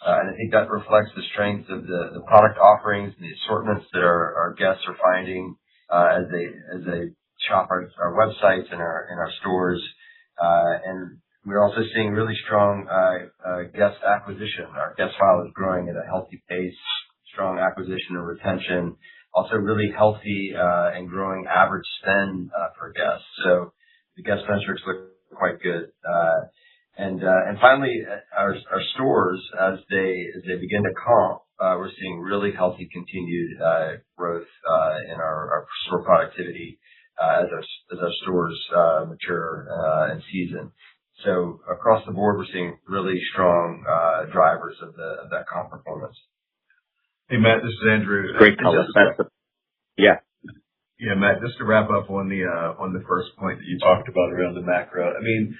And I think that reflects the strength of the product offerings and the assortments that our guests are finding as they shop our websites and our stores. And we're also seeing really strong guest acquisition. Our guest file is growing at a healthy pace, strong acquisition and retention, also really healthy and growing average spend per guest. So the guest metrics look quite good. And finally, our stores, as they begin to comp, we're seeing really healthy continued growth in our store productivity as our stores mature and season. So across the board, we're seeing really strong drivers of that comp performance. Hey, Matt, this is Andrew. Great color. Yeah. Yeah, Matt, just to wrap up on the first point that you talked about around the macro. I mean,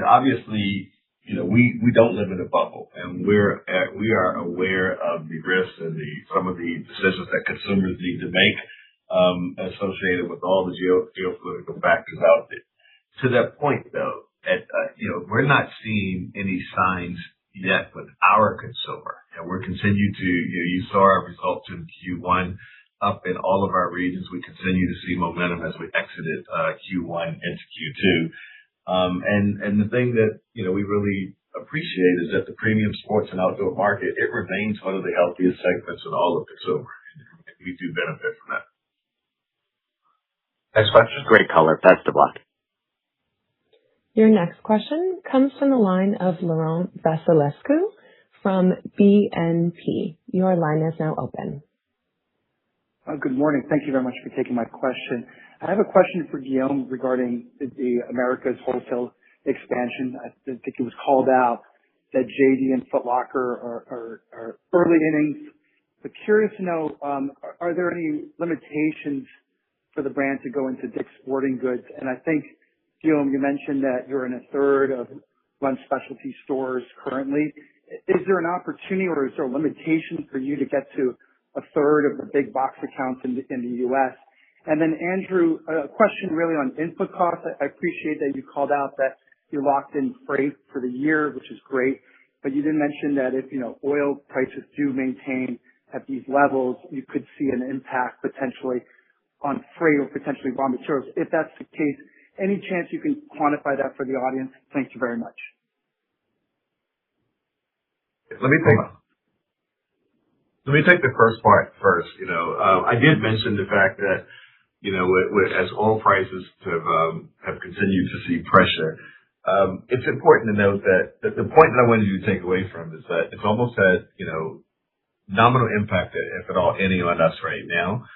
obviously, we don't live in a bubble, and we are aware of the risks and some of the decisions that consumers need to make associated with all the geopolitical factors out there. To that point, though, we're not seeing any signs yet with our consumer, and we're continuing to. You saw our results in Q1 up in all of our regions. We continue to see momentum as we exited Q1 into Q2. And the thing that, we really appreciate is that the premium sports and outdoor market, it remains one of the healthiest segments in all of consumer. And we do benefit from that. Next question. Great color. Best of luck. Your next question comes from the line of Laurent Vasilescu from BNP. Your line is now open. Good morning. Thank you very much for taking my question. I have a question for Guillaume regarding the Americas wholesale expansion. I think it was called out that JD and Foot Locker are early innings. But curious to know, are there any limitations for the brand to go into Dick's Sporting Goods? And I think, Guillaume, you mentioned that you're in a third of Run Specialty stores currently. Is there an opportunity or is there a limitation for you to get to a third of the big box accounts in the U.S.? And then, Andrew, a question really on input costs. I appreciate that you called out that you locked in freight for the year, which is great. But you did mention that if, oil prices do maintain at these levels, you could see an impact potentially on freight or potentially raw materials. If that's the case, any chance you can quantify that for the audience? Thank you very much. Let me take the first part first. I did mention the fact that, as oil prices have continued to see pressure, it's important to note that the point that I wanted you to take away from is that it's almost had, nominal impact, if at all, any on us right now.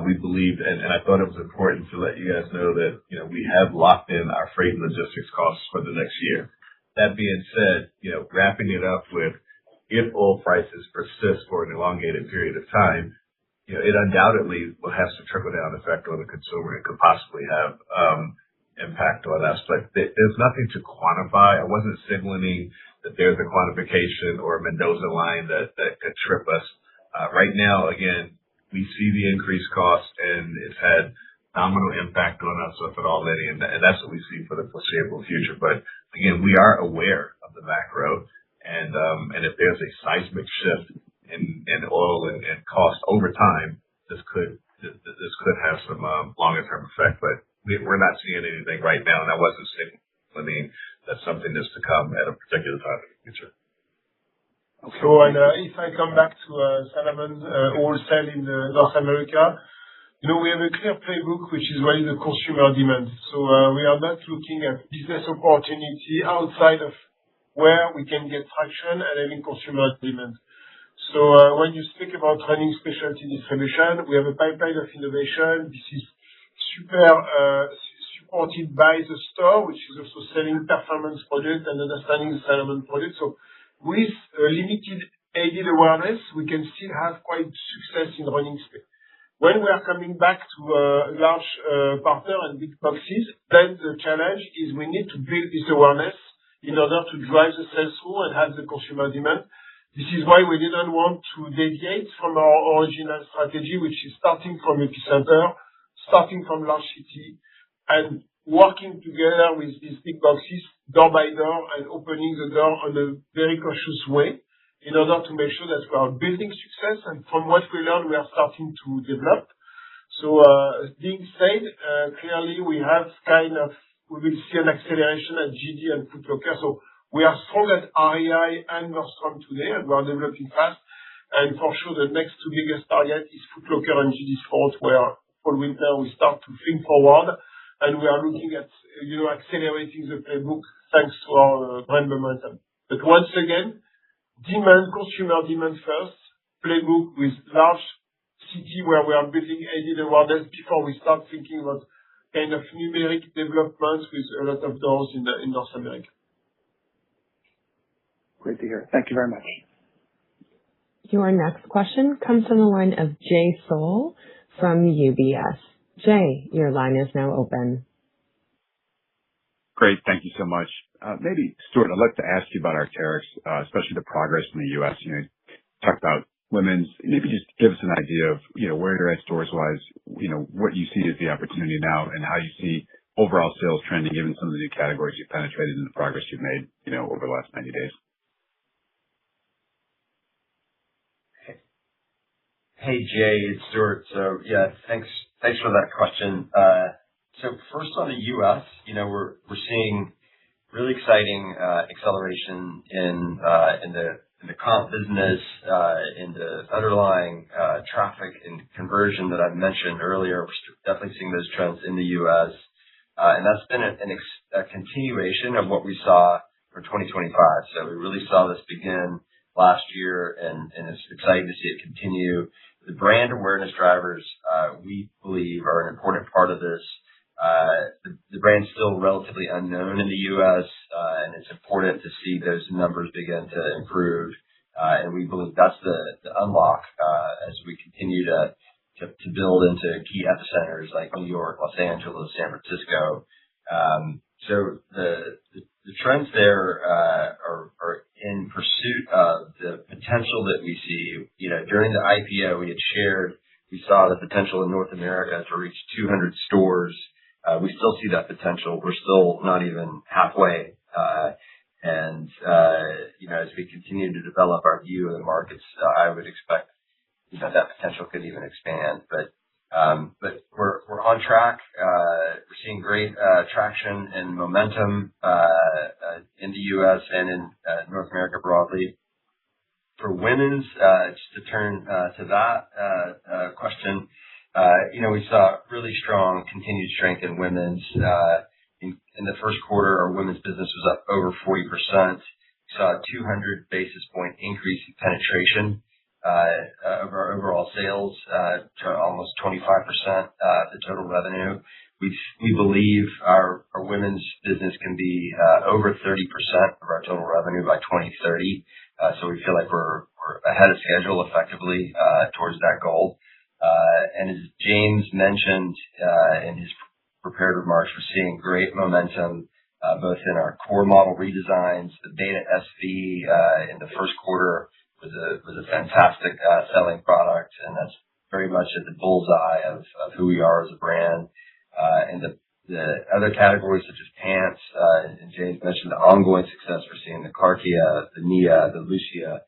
We believe, and I thought it was important to let you guys know that, we have locked in our freight and logistics costs for the next year. That being said, wrapping it up with, if oil prices persist for an elongated period of time, it undoubtedly will have some trickle-down effect on the consumer. It could possibly have impact on us, but there's nothing to quantify. I wasn't signaling that there's a quantification or a Mendoza line that could trip us. Right now, again, we see the increased cost, and it's had nominal impact on us, if at all any, and that's what we see for the foreseeable future. But again, we are aware of the macro. And if there's a seismic shift in oil and cost over time, this could have some longer term effect. But we're not seeing anything right now, and I wasn't signaling that's something that's to come at a particular time in the future. So, if I come back to Salomon wholesale in North America, we have a clear playbook, which is really the consumer demand. So we are not looking at business opportunity outside of where we can get traction and having consumer demand. So when you speak about running specialty distribution, we have a pipeline of innovation. This is super supported by the store, which is also selling performance product and understanding the Salomon product. So with limited aided awareness, we can still have quite success in running space. When we are coming back to large partner and big boxes, then the challenge is we need to build this awareness in order to drive the sales through and have the consumer demand. This is why we didn't want to deviate from our original strategy, which is starting from epicenter, starting from large city, and working together with these big boxes door by door and opening the door on a very cautious way in order to make sure that we are building success. And from what we learned, we are starting to develop. So being said, clearly we will see an acceleration at GD and Foot Locker. So we are strong at REI and Nordstrom today, and we are developing fast. And for sure, the next two biggest target is Foot Locker and GD Sports, where for winter we start to think forward, and we are looking at accelerating the playbook thanks to our brand momentum. But once again, consumer demand first, playbook with large city where we are building aided awareness before we start thinking about kind of numeric developments with a lot of doors in North America. Great to hear. Thank you very much. Your next question comes from the line of Jay Sole from UBS. Jay, your line is now open. Great. Thank you so much. Maybe, Stuart, I'd like to ask you about Arc'teryx, especially the progress in the U.S. You talk about women's. Maybe just give us an idea of, where you're at stores-wise, what you see as the opportunity now and how you see overall sales trending given some of the new categories you've penetrated and the progress you've made, over the last 90 days. Hey, Jay, it's Stuart. So yeah, thanks for that question. So first on the U.S., we're seeing really exciting acceleration in the comp business, in the underlying traffic and conversion that I mentioned earlier. We're definitely seeing those trends in the U.S. And that's been a continuation of what we saw for 2025. So we really saw this begin last year, and it's exciting to see it continue. The brand awareness drivers, we believe, are an important part of this. The brand's still relatively unknown in the U.S., and it's important to see those numbers begin to improve. And we believe that's the unlock as we continue to build into key epicenters like New York, Los Angeles, San Francisco. So the trends there are in pursuit of the potential that we see. During the IPO, we had shared we saw the potential in North America to reach 200 stores. We still see that potential. We're still not even halfway. And as we continue to develop our view of the markets, I would expect that potential could even expand. But we're on track. We're seeing great traction and momentum in the U.S. and in North America broadly. For women's, just to turn to that question, we saw really strong continued strength in women's. In the first quarter, our women's business was up over 40%. We saw a 200 basis point increase in penetration of our overall sales to almost 25% of the total revenue. We believe our women's business can be over 30% of our total revenue by 2030. So we feel like we're ahead of schedule effectively towards that goal. And as James mentioned in his prepared remarks, we're seeing great momentum both in our core model redesigns. The Beta SV in the first quarter was a fantastic selling product, and that's very much at the bullseye of who we are as a brand. And the other categories such as pants, and James mentioned the ongoing success we're seeing, the Cartia, the Nia, the Lucia.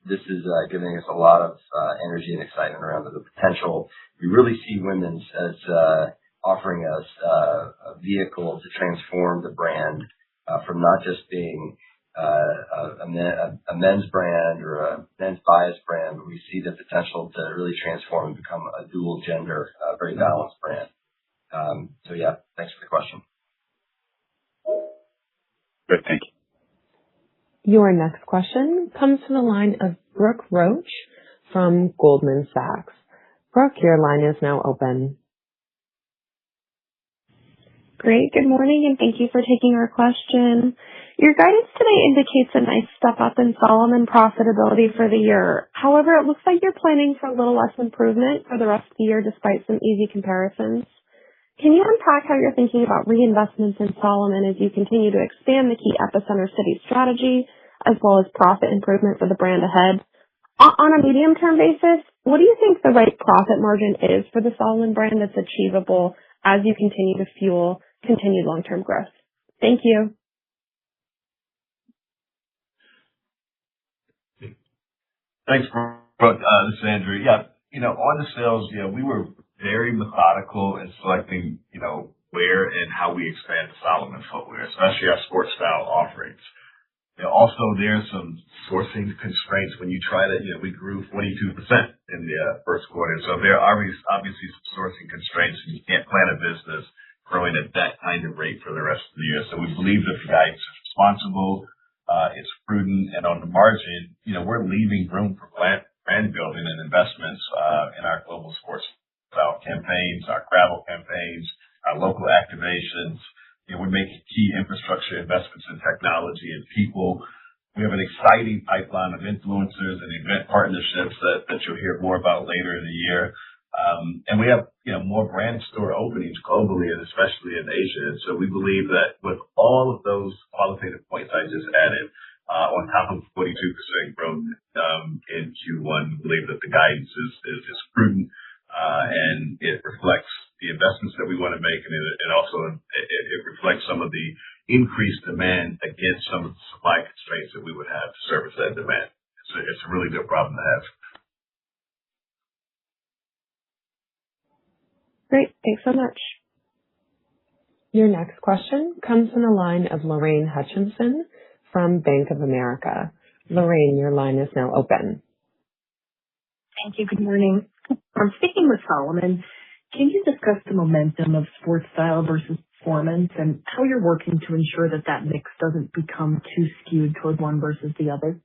This is giving us a lot of energy and excitement around the potential. We really see women's as offering us a vehicle to transform the brand from not just being a men's brand or a men's bias brand, but we see the potential to really transform and become a dual gender, very balanced brand. So yeah, thanks for the question. Good, thank you. Your next question comes from the line of Brooke Roach from Goldman Sachs. Brooke, your line is now open. Great. Good morning, and thank you for taking our question. Your guidance today indicates a nice step up in Solomon profitability for the year. However, it looks like you're planning for a little less improvement for the rest of the year despite some easy comparisons. Can you unpack how you're thinking about reinvestments in Solomon as you continue to expand the key epicenter city strategy, as well as profit improvement for the brand ahead? On a medium-term basis, what do you think the right profit margin is for the Solomon brand that's achievable as you continue to fuel continued long-term growth? Thank you. Thanks, Brooke. This is Andrew. Yeah, on the sales, we were very methodical in selecting, where and how we expand the Solomon footwear, especially our sports style offerings. Also, there's some sourcing constraints when you try to, we grew 42% in the first quarter. So there are obviously some sourcing constraints, and you can't plan a business growing at that kind of rate for the rest of the year. So we believe that the guidance is responsible, it's prudent, and on the margin, we're leaving room for brand building and investments in our global sports style campaigns, our travel campaigns, our local activations. We're making key infrastructure investments in technology and people. We have an exciting pipeline of influencers and event partnerships that you'll hear more about later in the year. And we have, more brand store openings globally and especially in Asia. And so we believe that with all of those qualitative points I just added, on top of 42% growth in Q1, we believe that the guidance is prudent, and it reflects the investments that we want to make, and it also it reflects some of the increased demand against some of the supply constraints that we would have to service that demand. It's a really good problem to have. Great. Thanks so much. Your next question comes from the line of Lorraine Hutchinson from Bank of America. Lorraine, your line is now open. Thank you. Good morning. Speaking with Solomon, can you discuss the momentum of sports style versus performance and how you're working to ensure that mix doesn't become too skewed toward one versus the other?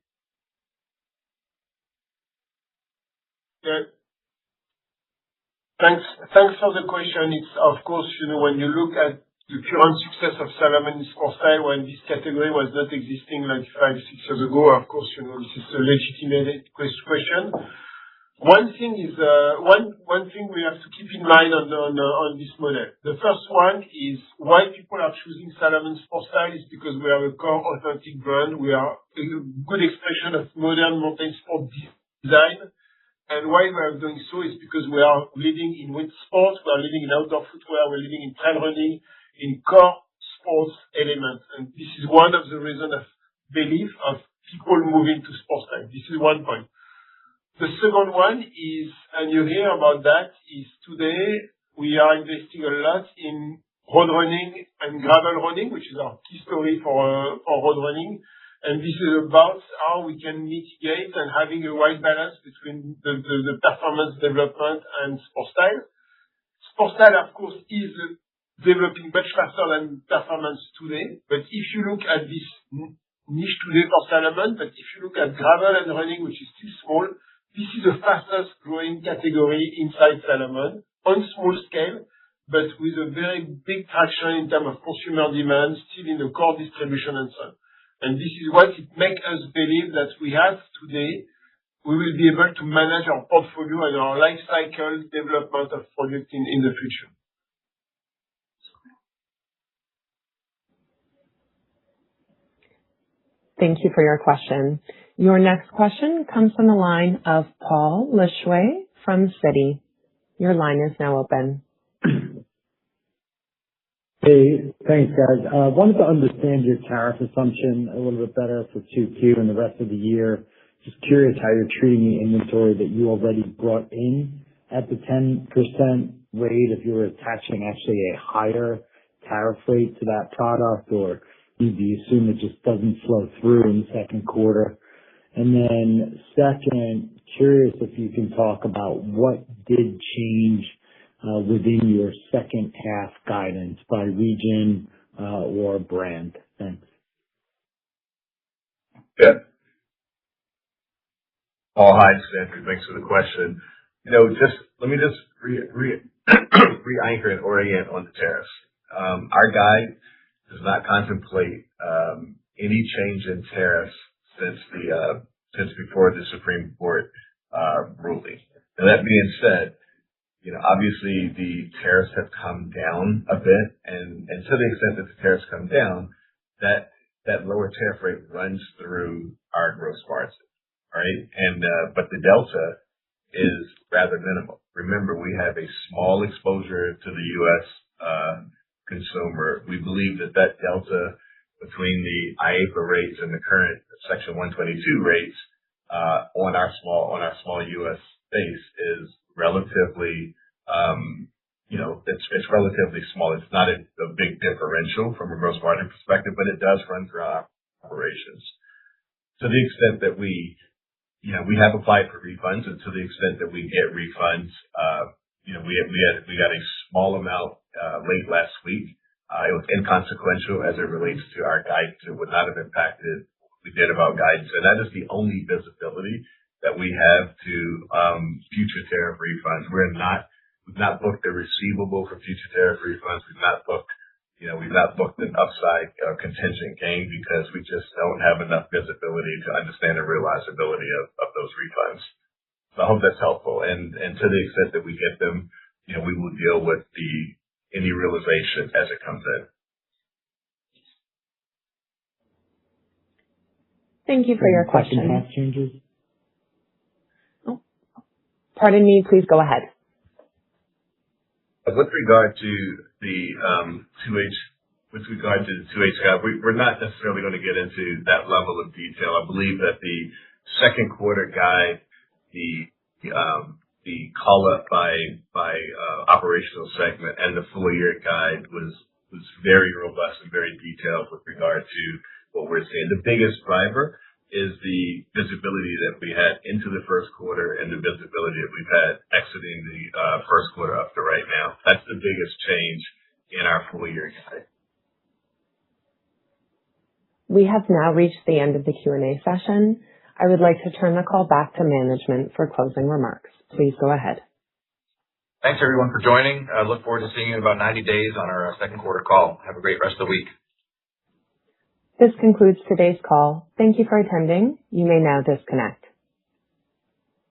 Yeah. Thanks for the question. It's, of course, when you look at the current success of Solomon in sports style, when this category was not existing like 5-6 years ago, of course, this is a legitimate question. One thing we have to keep in mind on this model. The first one is why people are choosing Solomon sports style is because we are a core authentic brand. We are a good expression of modern mountain sport design. And why we are doing so is because we are leading in winter sports, we are leading in outdoor footwear, we're leading in trail running, in core sports elements. And this is one of the reasons of belief of people moving to sports style. This is one point. The second one is, and you hear about that, is today we are investing a lot in road running and gravel running, which is our key story for road running. And this is about how we can mitigate and having a right balance between the performance development and sports style. Sports style, of course, is developing much faster than performance today. But if you look at this niche today for Solomon, but if you look at gravel and running, which is still small, this is the fastest growing category inside Solomon on small scale, but with a very big traction in terms of consumer demand, still in the core distribution and so on. And this is what it makes us believe that we have today, we will be able to manage our portfolio and our life cycle development of product in the future. Thank you for your question. Your next question comes from the line of Paul Lejuez from Citi. Your line is now open. Hey, thanks, guys. Wanted to understand your tariff assumption a little bit better for 2Q and the rest of the year. Just curious how you're treating the inventory that you already brought in at the 10% rate, if you were attaching actually a higher tariff rate to that product, or do you assume it just doesn't flow through in the second quarter? And then second, curious if you can talk about what did change within your second half guidance by region or brand. Thanks. Yeah. Paul, hi, it's Andrew. Thanks for the question. Let me just re-anchor and orient on the tariffs. Our guide does not contemplate any change in tariffs since before the Supreme Court ruling. Now, that being said, obviously the tariffs have come down a bit, and to the extent that the tariffs come down, that lower tariff rate runs through our gross margin, right? But the delta is rather minimal. Remember, we have a small exposure to the U.S. Consumer. We believe that delta between the IEEPA rates and the current Section 122 rates on our small U.S. base is relatively, it's relatively small. It's not a big differential from a gross margin perspective, but it does run through our operations. To the extent that we have applied for refunds, and to the extent that we get refunds, we got a small amount late last week. It was inconsequential as it relates to our guidance. It would not have impacted what we did about guidance, and that is the only visibility that we have to future tariff refunds. We've not booked a receivable for future tariff refunds. We've not booked an upside contingent gain because we just don't have enough visibility to understand the realizability of those refunds. So I hope that's helpful. And to the extent that we get them, we will deal with any realization as it comes in. Thank you for your question. Tax changes? Oh, pardon me, please go ahead. With regard to the 2H guide, we're not necessarily going to get into that level of detail. I believe that the second quarter guide, the call up by operational segment, and the full year guide was very robust and very detailed with regard to what we're seeing. The biggest driver is the visibility that we had into the first quarter and the visibility that we've had exiting the first quarter up to right now. That's the biggest change in our full year guide. We have now reached the end of the Q&A session. I would like to turn the call back to management for closing remarks. Please go ahead. Thanks everyone for joining. I look forward to seeing you in about 90 days on our second quarter call. Have a great rest of the week. This concludes today's call. Thank you for attending. You may now disconnect.